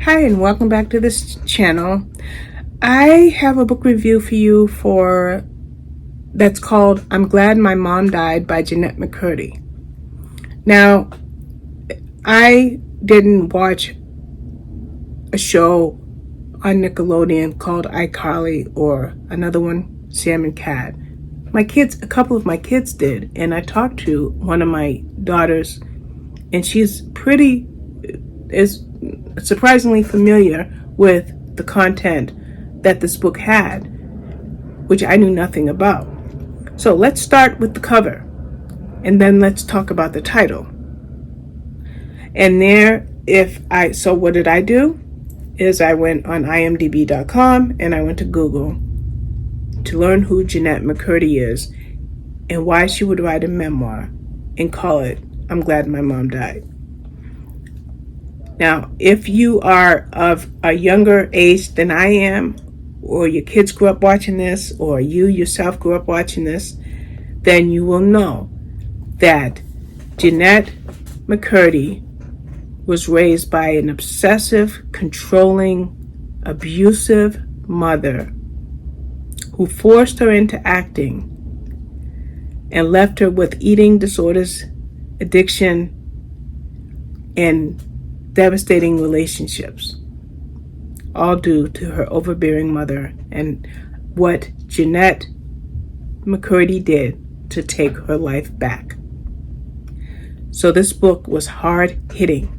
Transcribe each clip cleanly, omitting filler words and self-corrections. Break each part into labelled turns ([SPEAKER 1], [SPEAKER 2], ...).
[SPEAKER 1] Hi, and welcome back to this channel. I have a book review for you that's called I'm Glad My Mom Died by Jennette McCurdy. Now, I didn't watch a show on Nickelodeon called iCarly or another one, Sam and Cat. A couple of my kids did, and I talked to one of my daughters, and she's is surprisingly familiar with the content that this book had, which I knew nothing about. So let's start with the cover, and then let's talk about the title. And so what did I do? Is I went on imdb.com and I went to Google to learn who Jennette McCurdy is and why she would write a memoir and call it I'm Glad My Mom Died. Now, if you are of a younger age than I am, or your kids grew up watching this, or you yourself grew up watching this, then you will know that Jennette McCurdy was raised by an obsessive, controlling, abusive mother who forced her into acting and left her with eating disorders, addiction, and devastating relationships, all due to her overbearing mother and what Jennette McCurdy did to take her life back. So this book was hard-hitting,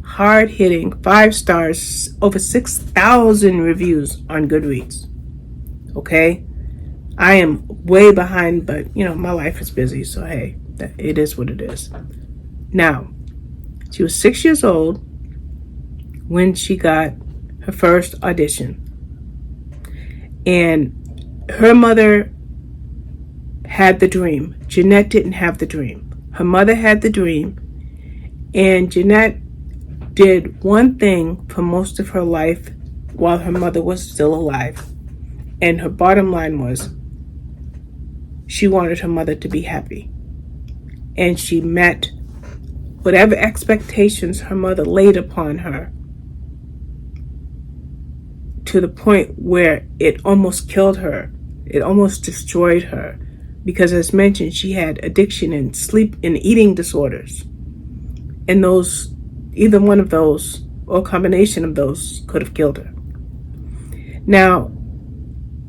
[SPEAKER 1] 5 stars, over 6,000 reviews on Goodreads. Okay? I am way behind, but my life is busy, so hey, it is what it is. Now, she was 6 years old when she got her first audition. And her mother had the dream. Jennette didn't have the dream. Her mother had the dream, and Jennette did one thing for most of her life while her mother was still alive. And her bottom line was she wanted her mother to be happy. And she met whatever expectations her mother laid upon her to the point where it almost killed her. It almost destroyed her. Because as mentioned, she had addiction and sleep and eating disorders. And either one of those or a combination of those could have killed her. Now,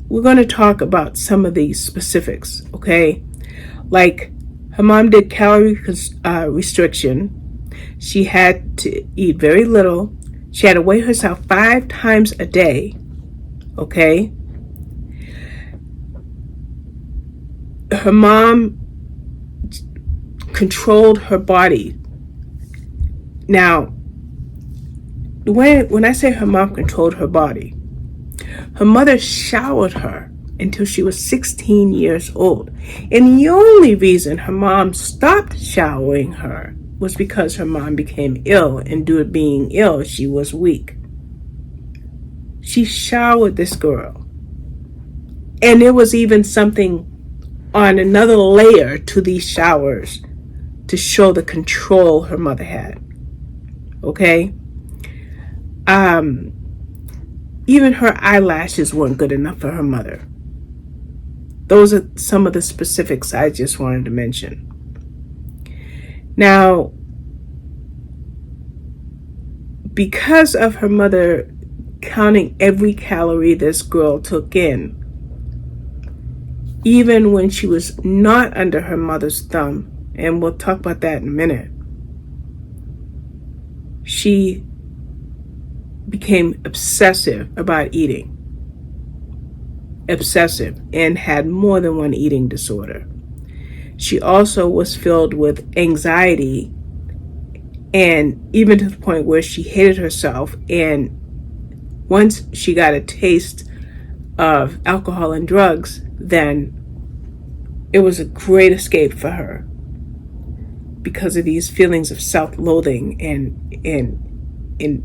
[SPEAKER 1] we're going to talk about some of these specifics, okay? Like, her mom did calorie restriction. She had to eat very little. She had to weigh herself 5 times a day, okay? Her mom controlled her body. Now, when I say her mom controlled her body, her mother showered her until she was 16 years old. And the only reason her mom stopped showering her was because her mom became ill, and due to being ill, she was weak. She showered this girl. And there was even something on another layer to these showers to show the control her mother had. Okay? Even her eyelashes weren't good enough for her mother. Those are some of the specifics I just wanted to mention. Now, because of her mother counting every calorie this girl took in, even when she was not under her mother's thumb, and we'll talk about that in a minute, she became obsessive about eating. Obsessive, and had more than one eating disorder. She also was filled with anxiety, and even to the point where she hated herself. And once she got a taste of alcohol and drugs, then it was a great escape for her because of these feelings of self-loathing and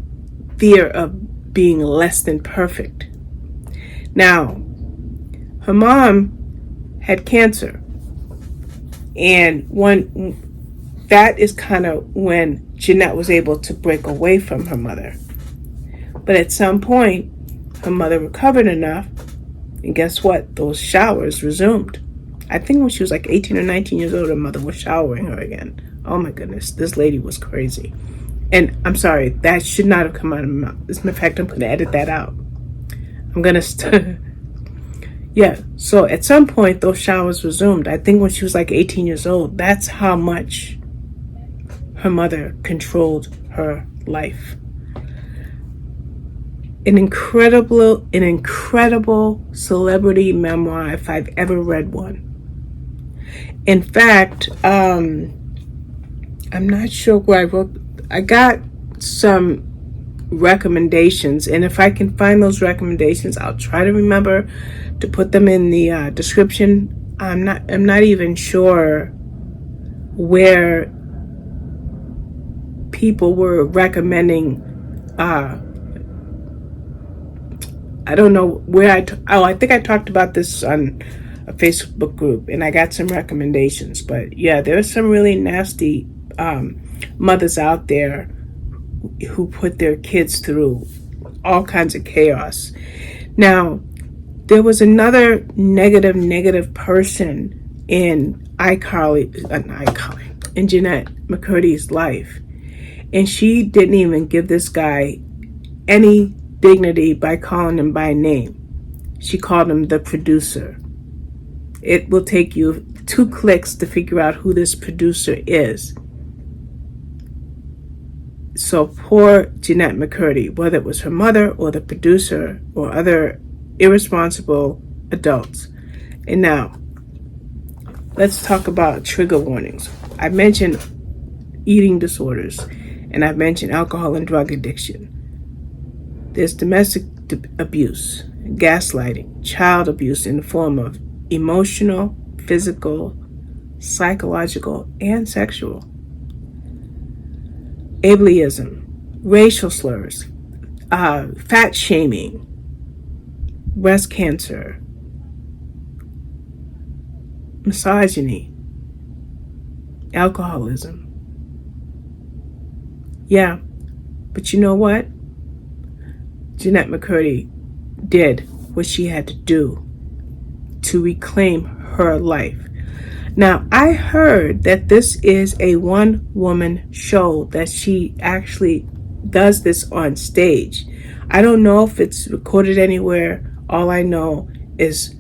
[SPEAKER 1] fear of being less than perfect. Now, her mom had cancer, and that is kind of when Jennette was able to break away from her mother. But at some point, her mother recovered enough, and guess what? Those showers resumed. I think when she was like 18 or 19 years old, her mother was showering her again. Oh my goodness, this lady was crazy. And I'm sorry, that should not have come out of my mouth. As a matter of fact, I'm going to edit that out. I'm going to... Yeah, so at some point, those showers resumed. I think when she was like 18 years old, that's how much her mother controlled her life. An incredible celebrity memoir if I've ever read one. In fact, I'm not sure where I wrote. I got some recommendations, and if I can find those recommendations, I'll try to remember to put them in the description. I'm not even sure where people were recommending. I don't know where I think I talked about this on a Facebook group, and I got some recommendations. But yeah, there's some really nasty mothers out there who put their kids through all kinds of chaos. Now, there was another negative person in in Jennette McCurdy's life, and she didn't even give this guy any dignity by calling him by name. She called him the producer. It will take you 2 clicks to figure out who this producer is. So poor Jennette McCurdy, whether it was her mother or the producer or other irresponsible adults. And now, let's talk about trigger warnings. I mentioned eating disorders, and I've mentioned alcohol and drug addiction. There's domestic abuse, gaslighting, child abuse in the form of emotional, physical, psychological, and sexual. Ableism, racial slurs, fat shaming, breast cancer, misogyny, alcoholism. Yeah, but you know what? Jennette McCurdy did what she had to do to reclaim her life. Now, I heard that this is a one-woman show, that she actually does this on stage. I don't know if it's recorded anywhere. All I know is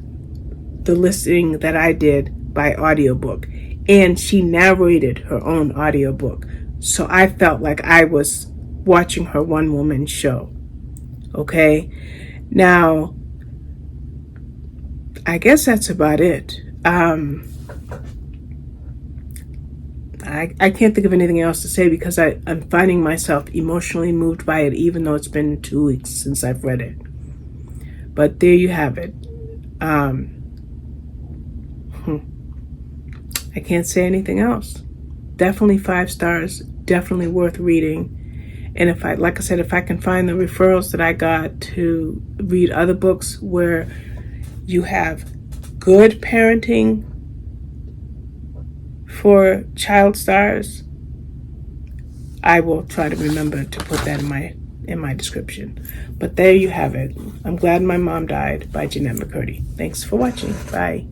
[SPEAKER 1] the listening that I did by audiobook. And she narrated her own audiobook. So I felt like I was watching her one-woman show. Okay? Now, I guess that's about it. I can't think of anything else to say because I'm finding myself emotionally moved by it, even though it's been 2 weeks since I've read it. But there you have it. I can't say anything else. Definitely 5 stars. Definitely worth reading. And if I can find the referrals that I got to read other books where you have good parenting for child stars, I will try to remember to put that in my description. But there you have it. I'm Glad My Mom Died by Jennette McCurdy. Thanks for watching. Bye.